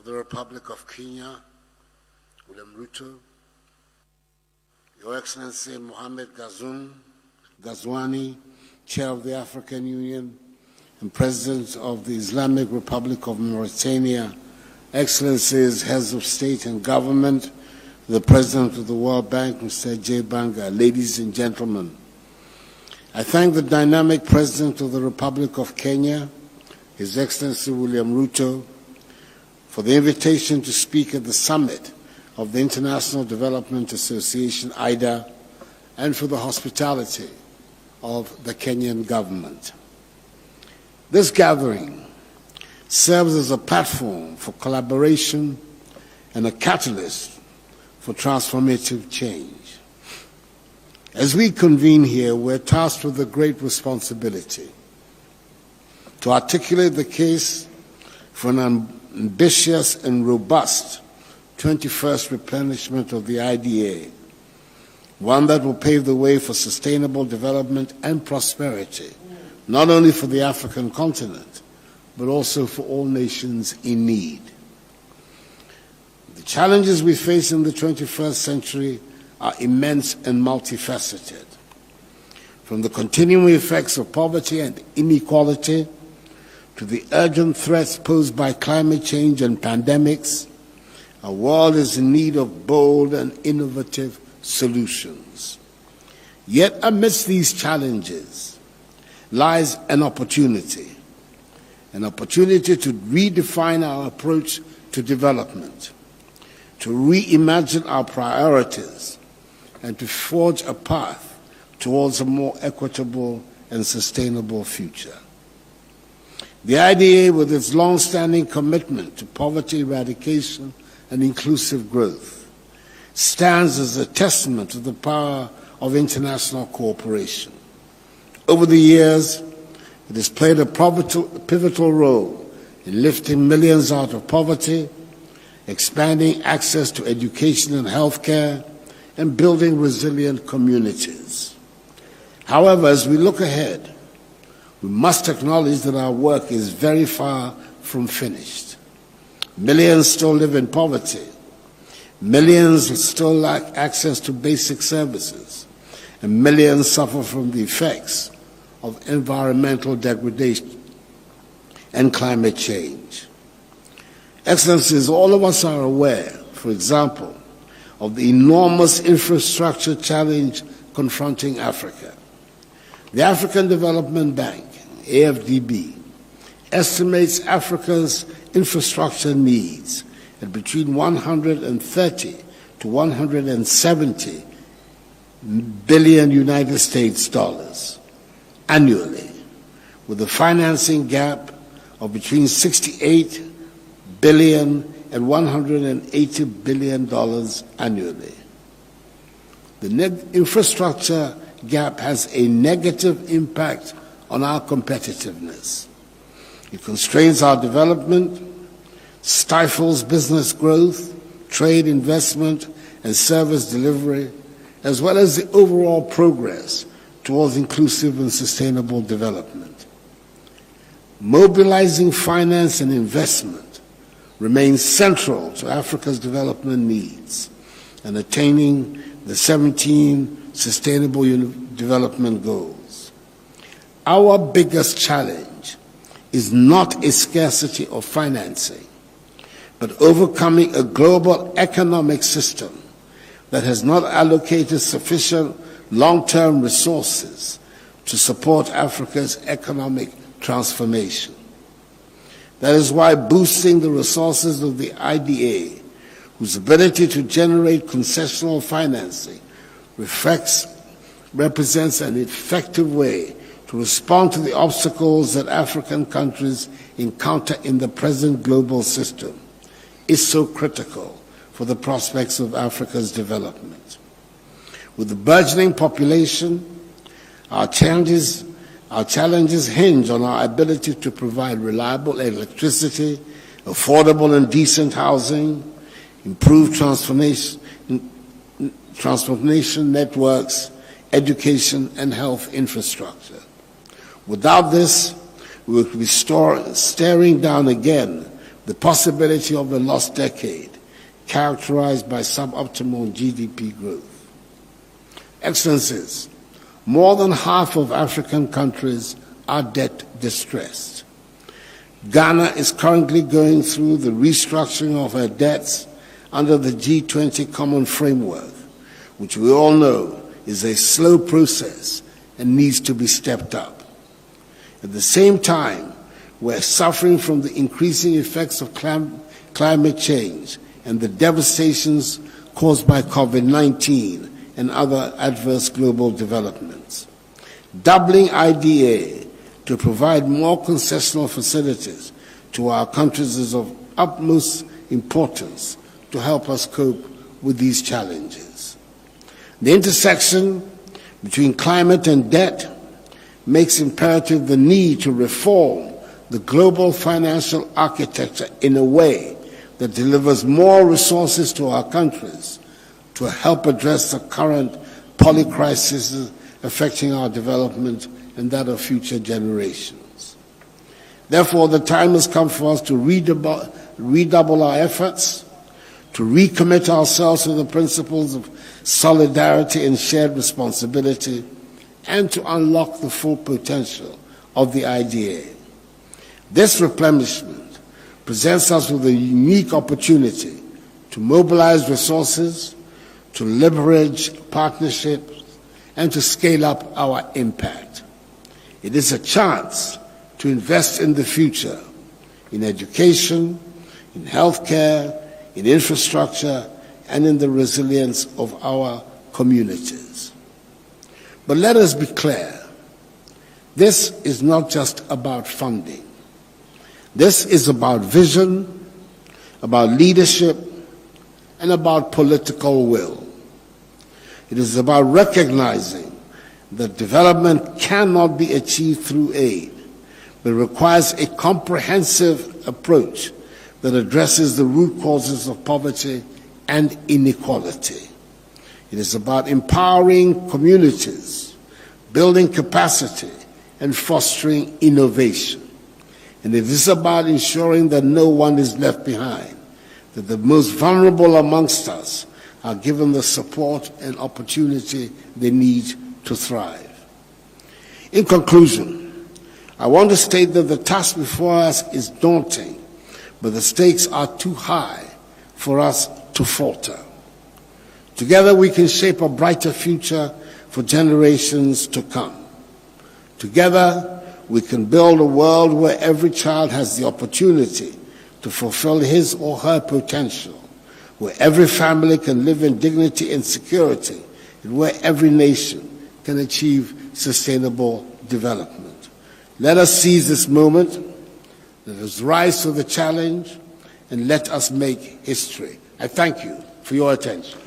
of the Republic of Kenya, William Ruto, Your Excellency Mohamed Ghazouani, Chair of the African Union and President of the Islamic Republic of Mauritania, Excellencies, Heads of State and Government, the President of the World Bank, Mr. J. Banga, ladies and gentlemen, I thank the dynamic President of the Republic of Kenya, His Excellency William Ruto, for the invitation to speak at the summit of the International Development Association, IDA, and for the hospitality of the Kenyan government. This gathering serves as a platform for collaboration and a catalyst for transformative change. As we convene here, we're tasked with a great responsibility to articulate the case for an ambitious and robust 21st replenishment of the IDA, one that will pave the way for sustainable development and prosperity, not only for the African continent, but also for all nations in need. The challenges we face in the 21st century are immense and multifaceted. From the continuing effects of poverty and inequality to the urgent threats posed by climate change and pandemics, our world is in need of bold and innovative solutions. Yet amidst these challenges lies an opportunity to redefine our approach to development, to reimagine our priorities, and to forge a path towards a more equitable and sustainable future. The IDA, with its long-standing commitment to poverty eradication and inclusive growth, stands as a testament to the power of international cooperation. Over the years, it has played a pivotal role in lifting millions out of poverty, expanding access to education and healthcare, and building resilient communities. However, as we look ahead, we must acknowledge that our work is very far from finished. Millions still live in poverty. Millions still lack access to basic services. And millions suffer from the effects of environmental degradation and climate change. Excellencies, all of us are aware, for example, of the enormous infrastructure challenge confronting Africa. The African Development Bank, AFDB, estimates Africa's infrastructure needs at between 130 to 170 billion United States dollars annually, with a financing gap of between 68 billion and $180 billion annually. The infrastructure gap has a negative impact on our competitiveness. It constrains our development, stifles business growth, trade, investment, and service delivery, as well as the overall progress towards inclusive and sustainable development. Mobilizing finance and investment remains central to Africa's development needs and attaining the 17 Sustainable Development Goals. Our biggest challenge is not a scarcity of financing, but overcoming a global economic system that has not allocated sufficient long-term resources to support Africa's economic transformation. That is why boosting the resources of the IDA, whose ability to generate concessional financing represents an effective way to respond to the obstacles that African countries encounter in the present global system, is so critical for the prospects of Africa's development. With the burgeoning population, our challenges hinge on our ability to provide reliable electricity, affordable and decent housing, improved transportation networks, education, and health infrastructure. Without this, we will be staring down again the possibility of a lost decade characterized by suboptimal GDP growth. Excellencies, more than half of African countries are debt distressed. Ghana is currently going through the restructuring of her debts under the G20 Common Framework, which we all know is a slow process and needs to be stepped up. At the same time, we're suffering from the increasing effects of climate change and the devastations caused by COVID-19 and other adverse global developments. Doubling IDA to provide more concessional facilities to our countries is of utmost importance to help us cope with these challenges. The intersection between climate and debt makes imperative the need to reform the global financial architecture in a way that delivers more resources to our countries to help address the current polycrises affecting our development and that of future generations. Therefore, the time has come for us to redouble our efforts, to recommit ourselves to the principles of solidarity and shared responsibility, and to unlock the full potential of the IDA. This replenishment presents us with a unique opportunity to mobilize resources, to leverage partnerships, and to scale up our impact. It is a chance to invest in the future, in education, in healthcare, in infrastructure, and in the resilience of our communities. But let us be clear, this is not just about funding. This is about vision, about leadership, and about political will. It is about recognizing that development cannot be achieved through aid, but requires a comprehensive approach that addresses the root causes of poverty and inequality. It is about empowering communities, building capacity, and fostering innovation. And it is about ensuring that no one is left behind, that the most vulnerable amongst us are given the support and opportunity they need to thrive. In conclusion, I want to state that the task before us is daunting, but the stakes are too high for us to falter. Together we can shape a brighter future for generations to come. Together we can build a world where every child has the opportunity to fulfill his or her potential, where every family can live in dignity and security, and where every nation can achieve sustainable development. Let us seize this moment, let us rise to the challenge, and let us make history. I thank you for your attention.